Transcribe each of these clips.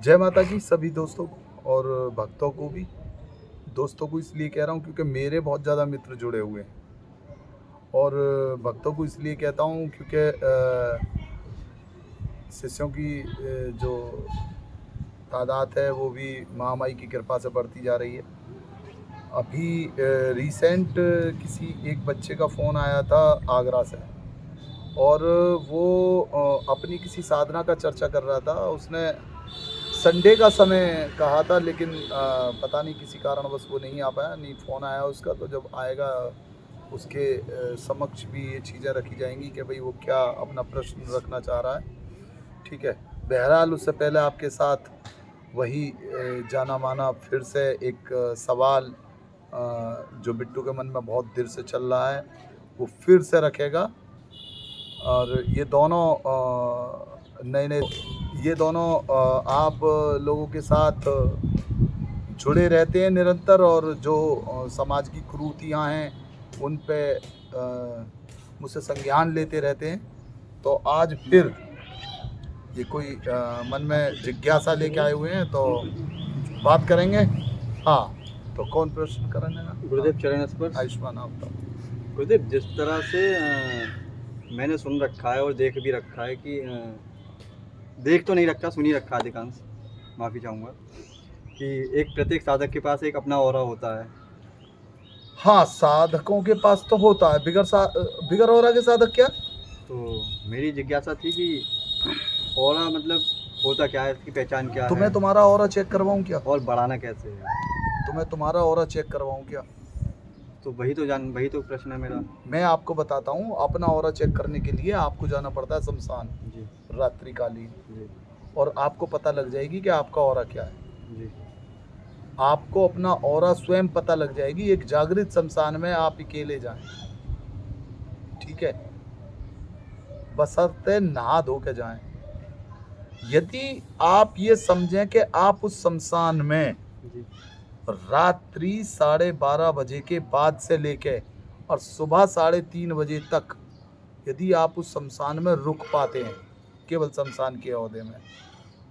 जय माता की सभी दोस्तों को और भक्तों को भी। दोस्तों को इसलिए कह रहा हूँ क्योंकि मेरे बहुत ज़्यादा मित्र जुड़े हुए हैं, और भक्तों को इसलिए कहता हूँ क्योंकि शिष्यों की जो तादाद है वो भी महामाई की कृपा से बढ़ती जा रही है। अभी रिसेंट किसी एक बच्चे का फ़ोन आया था आगरा से, और वो अपनी किसी साधना का चर्चा कर रहा था। उसने संडे का समय कहा था, लेकिन पता नहीं किसी कारणवश वो नहीं आ पाया। नहीं फ़ोन आया उसका, तो जब आएगा उसके समक्ष भी ये चीज़ें रखी जाएंगी कि भाई वो क्या अपना प्रश्न रखना चाह रहा है। ठीक है, बहरहाल उससे पहले आपके साथ वही जाना माना फिर से एक सवाल जो बिट्टू के मन में बहुत देर से चल रहा है वो फिर से रखेगा। और ये दोनों नए नए ये दोनों आप लोगों के साथ जुड़े रहते हैं निरंतर, और जो समाज की कुरीतियाँ हैं उन पे मुझसे संज्ञान लेते रहते हैं। तो आज फिर ये कोई मन में जिज्ञासा लेके आए हुए हैं, तो बात करेंगे। हाँ, तो कौन प्रश्न करेंगे? गुरुदेव चरण स्पर्श। आयुष्मान आप बताओ। गुरुदेव, जिस तरह से मैंने सुन रखा है और देख भी रखा है कि देख तो नहीं रखा, सुन ही रखा अधिकांश, माफ़ी चाहूँगा, कि एक प्रत्येक साधक के पास एक अपना ऑरा होता है। हाँ, साधकों के पास तो होता है। बिगर ऑरा के साधक क्या? तो मेरी जिज्ञासा थी कि ऑरा मतलब होता क्या है, इसकी पहचान क्या है, तुम्हें तुम्हारा ऑरा चेक करवाऊँ क्या? और बढ़ाना कैसे है? तुम्हें तुम्हारा ऑरा चेक करवाऊँ क्या? तो वही तो प्रश्न है मेरा। मैं आपको बताता हूँ, अपना ऑरा चेक करने के लिए आपको जाना पड़ता है शमशान जी रात्रिकालीन, जी और आपको पता लग जाएगी कि आपका ऑरा क्या है। जी। आपको अपना ऑरा स्वयं पता लग जाएगी। एक जागृत शमशान में आप अकेले जाएं, ठीक है, बशर्ते नहा धो के जाएं। यदि आप ये समझें कि आप उस शमशान में जी रात्रि 12:30 बजे के बाद से लेके और सुबह 3:30 बजे तक यदि आप उस शमशान में रुक पाते हैं, केवल शमशान के ओहदे में,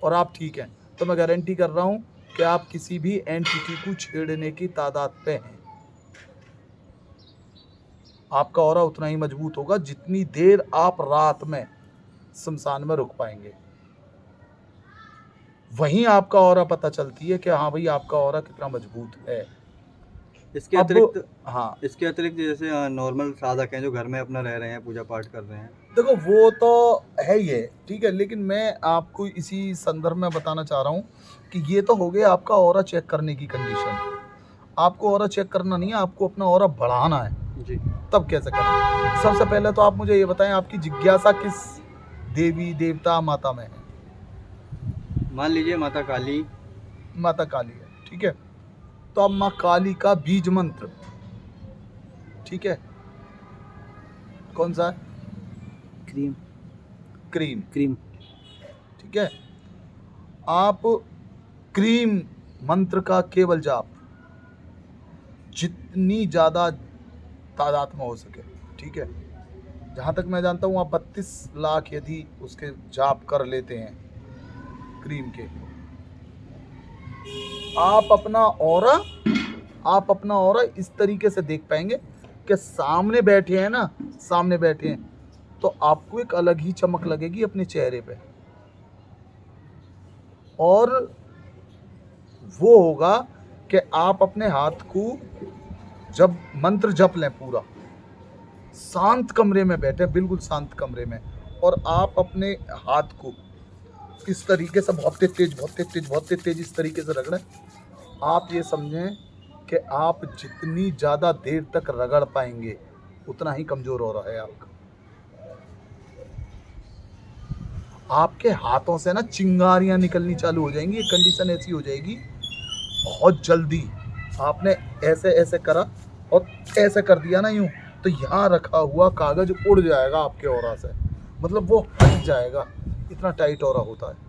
और आप ठीक हैं, तो मैं गारंटी कर रहा हूँ कि आप किसी भी एंटिटी को छेड़ने की तादाद पे हैं। आपका ऑरा उतना ही मजबूत होगा जितनी देर आप रात में शमशान में रुक पाएंगे। वहीं आपका ऑरा पता चलती है कि हाँ भाई आपका ऑरा कितना मजबूत है। इसके अब अतिरिक्त हाँ, इसके अतिरिक्त जैसे नॉर्मल साधक हैं जो घर में अपना रह रहे हैं, पूजा पाठ कर रहे हैं। देखो वो तो है ही है, ठीक है, लेकिन मैं आपको इसी संदर्भ में बताना चाह रहा हूँ कि ये तो हो गया आपका ऑरा चेक करने की कंडीशन। आपको ऑरा चेक करना नहीं है, आपको अपना ऑरा बढ़ाना है। जी। तब कैसे करना? सबसे पहले तो आप मुझे ये बताएं, आपकी जिज्ञासा किस देवी देवता माता में है? मान लीजिए माता काली। माता काली है, ठीक है, तो अब माँ काली का बीज मंत्र, ठीक है, कौन सा है? क्रीम। Cream, cream. ठीक है। आप क्रीम मंत्र का केवल जाप जितनी ज़्यादा तादाद में हो सके, ठीक है, जहाँ तक मैं जानता हूँ आप 32 लाख यदि उसके जाप कर लेते हैं क्रीम के, आप अपना ऑरा इस तरीके से देख पाएंगे कि सामने बैठे हैं ना, सामने बैठे हैं, तो आपको एक अलग ही चमक लगेगी अपने चेहरे पे, और वो होगा कि आप अपने हाथ को जब मंत्र जप लें, पूरा शांत कमरे में बैठे, बिल्कुल शांत कमरे में, और आप अपने हाथ को इस तरीके से बहुत तेज इस तरीके से रगड़ें। आप ये समझें कि आप जितनी ज़्यादा देर तक रगड़ पाएंगे उतना ही कमज़ोर हो रहा है आपका। आपके हाथों से ना चिंगारियाँ निकलनी चालू हो जाएंगी। एक कंडीशन ऐसी हो जाएगी बहुत जल्दी, आपने ऐसे ऐसे करा और ऐसे कर दिया ना यूँ, तो यहाँ रखा हुआ कागज उड़ जाएगा आपके ऑरा से, मतलब वो हट जाएगा, इतना टाइट ऑरा होता है।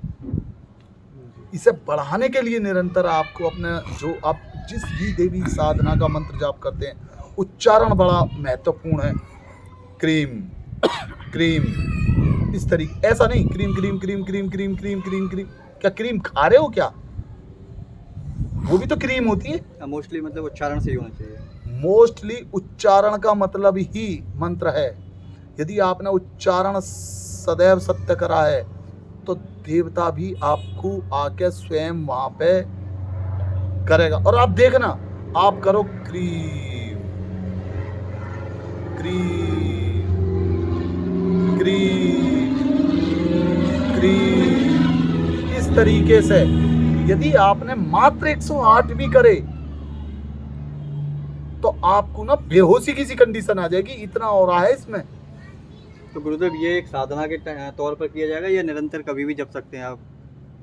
इसे बढ़ाने के लिए निरंतर आपको अपने जो आप जिस भी देवी साधना का मंत्र जाप करते हैं, उच्चारण बड़ा महत्वपूर्ण है। क्रीम क्रीम, इस तरीके, ऐसा नहीं cream cream cream cream cream cream cream cream, क्या क्रीम खा रहे हो क्या? वो भी तो क्रीम होती है। मोस्टली मतलब उच्चारण सही होना चाहिए। मोस्टली उच्चारण का मतलब ही मंत्र है। यदि आपने उच्चारण सदैव सत्य करा है तो देवता भी आपको आके स्वयं वहां पे करेगा। और आप देखना, आप करो क्रीम क्रीम क्रीम क्रीम, इस तरीके से यदि आपने मात्र 108 भी करे तो आपको ना बेहोशी की सी कंडीशन आ जाएगी, इतना और है इसमें। तो गुरुदेव ये एक साधना के तौर पर किया जाएगा या निरंतर कभी भी जप सकते हैं आप?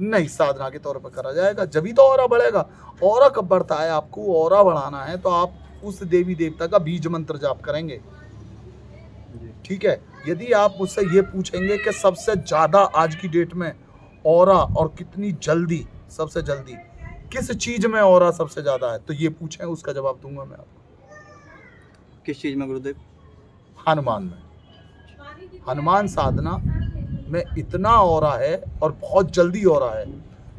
नहीं, साधना के तौर पर करा जाएगा, जब तो ऑरा बढ़ेगा। ऑरा कब बढ़ता है? आपको ऑरा बढ़ाना है तो आप उस देवी देवता का बीज मंत्र जाप करेंगे, जी। ठीक है। यदि आप मुझसे ये पूछेंगे कि सबसे ज्यादा आज की डेट में ऑरा और कितनी जल्दी, सबसे जल्दी किस चीज में ऑरा सबसे ज्यादा है, तो ये पूछें, उसका जवाब दूंगा मैं आपको। किस चीज़ में गुरुदेव? हनुमान में। हनुमान साधना में इतना ऑरा है और बहुत जल्दी ऑरा है।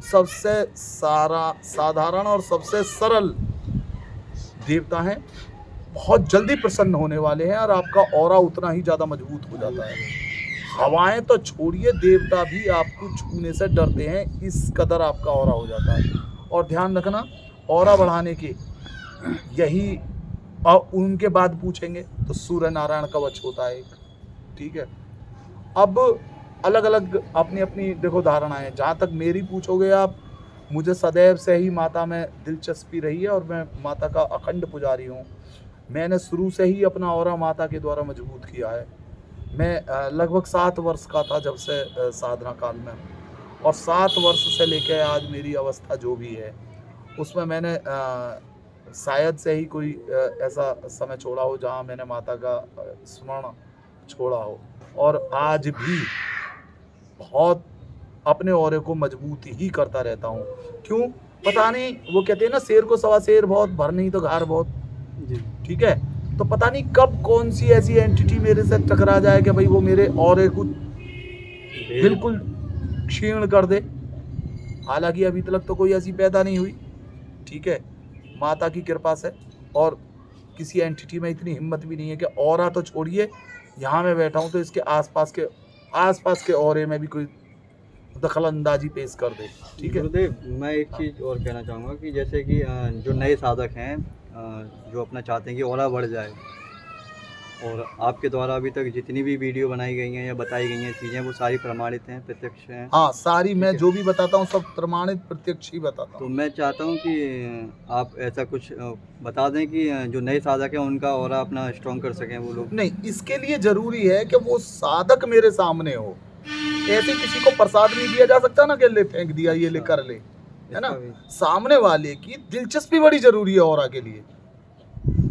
सबसे साधारण और सबसे सरल देवता हैं, बहुत जल्दी प्रसन्न होने वाले हैं और आपका ऑरा उतना ही ज्यादा मजबूत हो जाता है। हवाएं तो छोड़िए, देवता भी आपको छूने से डरते हैं, इस कदर आपका ऑरा हो जाता है। और ध्यान रखना, ऑरा बढ़ाने की यही, और उनके बाद पूछेंगे तो सूर्य नारायण कवच होता है एक, ठीक है। अब अलग अलग अपनी अपनी देखो धारणाएं। जहाँ तक मेरी पूछोगे आप, मुझे सदैव से ही माता में दिलचस्पी रही है और मैं माता का अखंड पुजारी हूँ। मैंने शुरू से ही अपना ऑरा माता के द्वारा मजबूत किया है। मैं लगभग 7 वर्ष का था जब से साधना काल में हूँ, और 7 वर्ष से लेकर आज मेरी अवस्था जो भी है उसमें मैंने शायद से ही कोई ऐसा समय छोड़ा हो जहाँ मैंने माता का स्मरण छोड़ा हो। और आज भी बहुत अपने औरे को मजबूत ही करता रहता हूँ। क्यों? पता नहीं, वो कहते हैं ना, शेर को सवा शेर बहुत, भर नहीं तो घार बहुत, जी। ठीक है। तो पता नहीं कब कौन सी ऐसी एंटिटी मेरे से टकरा जाए कि भाई वो मेरे औरे को बिल्कुल क्षीण कर दे। हालांकि अभी तक तो कोई ऐसी पैदा नहीं हुई, ठीक है, माता की कृपा से। और किसी एंटिटी में इतनी हिम्मत भी नहीं है कि औरा तो छोड़िए, यहाँ मैं बैठा हूँ तो इसके आसपास के औरे में भी कोई दखल अंदाजी पेश कर दे, ठीक है। गुरुदेव, मैं एक चीज़ और कहना चाहूँगा कि जैसे कि जो नए साधक हैं, जो अपना चाहते हैं कि ऑरा बढ़ जाए, और आपके द्वारा अभी तक जितनी भी वीडियो बनाई गई हैं या बताई गई हैं चीज़ें, वो सारी प्रमाणित हैं, प्रत्यक्ष हैं। हाँ, सारी मैं ठीक है। जो भी बताता हूँ सब प्रमाणित प्रत्यक्ष ही बताता तो हूँ। मैं चाहता हूँ कि आप ऐसा कुछ बता दें कि जो नए साधक हैं उनका ऑरा अपना स्ट्रॉन्ग कर सकें वो लोग। नहीं, इसके लिए जरूरी है कि वो साधक मेरे सामने हो। ऐसे किसी को प्रसाद नहीं दिया जा सकता ना कि ले फेंक दिया, ये ले कर ले, है ना। इसका भी। सामने वाले की दिलचस्पी बड़ी जरूरी है ऑरा के लिए।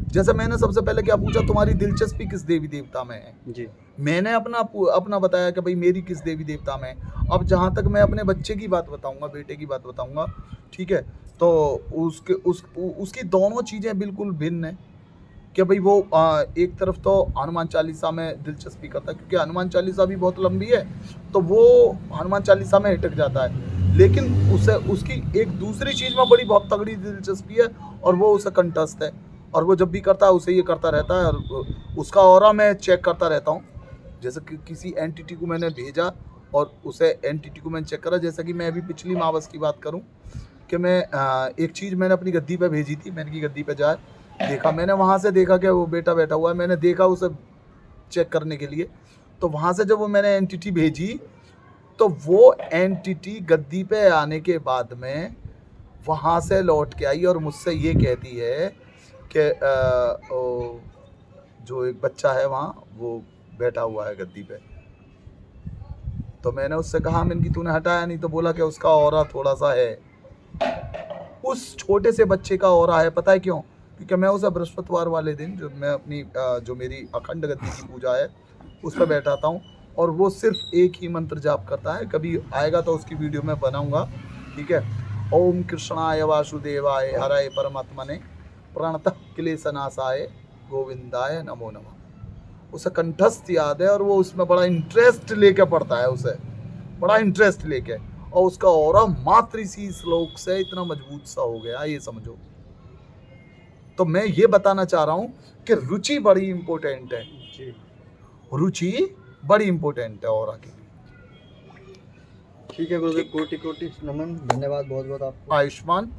जैसे मैंने सबसे पहले क्या पूछा, तुम्हारी दिलचस्पी किस देवी देवता में है? जी। मैंने अपना बताया कि भाई मेरी किस देवी देवता में है। अब जहाँ तक मैं अपने बच्चे की बात बताऊंगा, बेटे की बात बताऊंगा, ठीक है, तो उसकी दोनों चीज़ें बिल्कुल भिन्न है। कि भाई वो एक तरफ तो हनुमान चालीसा में दिलचस्पी करता है, क्योंकि हनुमान चालीसा भी बहुत लंबी है, तो वो हनुमान चालीसा में अटक जाता है। लेकिन उसकी एक दूसरी चीज़ में बड़ी बहुत तगड़ी दिलचस्पी है, और वो उसे कंठस्थ है। और वो जब भी करता है उसे ये करता रहता है, और उसका ऑरा मैं चेक करता रहता हूँ। जैसे कि किसी एंटिटी को मैंने भेजा और उसे एंटिटी को मैंने चेक करा। जैसा कि मैं अभी पिछली मावस की बात करूँ कि मैं एक चीज़ मैंने अपनी गद्दी पे भेजी थी, मैंने की गद्दी पे जाए देखा, मैंने वहाँ से देखा कि वो बेटा बैठा हुआ है, मैंने देखा उसे चेक करने के लिए। तो वहाँ से जब वो मैंने एंटिटी भेजी तो वो एंटिटी गद्दी पे आने के बाद में वहाँ से लौट के आई और मुझसे ये कहती है कि जो एक बच्चा है वहाँ वो बैठा हुआ है गद्दी पे। तो मैंने उससे कहा, मैंने कि तूने हटाया नहीं? तो बोला कि उसका ऑरा थोड़ा सा है। उस छोटे से बच्चे का ऑरा है, पता है क्यों? क्योंकि मैं उसे बृहस्पतिवार वाले दिन जो मैं अपनी जो मेरी अखंड गद्दी की पूजा है उस पर बैठाता हूँ, और वो सिर्फ एक ही मंत्र जाप करता है। कभी आएगा तो उसकी वीडियो मैं बनाऊंगा, ठीक है। ओम कृष्णाय वासुदेवाय हराय परमात्मने प्रणतः क्लेशनाशाय गोविंदाय नमो नमः। उसे कंठस्थ याद है और वो उसमें बड़ा इंटरेस्ट लेके पढ़ता है, उसे बड़ा इंटरेस्ट लेके। और उसका ऑरा मात्र इसी श्लोक से इतना मजबूत सा हो गया, ये समझो। तो मैं ये बताना चाह रहा हूँ कि रुचि बड़ी इंपॉर्टेंट है, जी रुचि बड़ी इंपॉर्टेंट है ऑरा के लिए। ठीक है गुरुदेव, कोटि कोटि नमन, धन्यवाद बहुत बहुत आपको। आयुष्मान।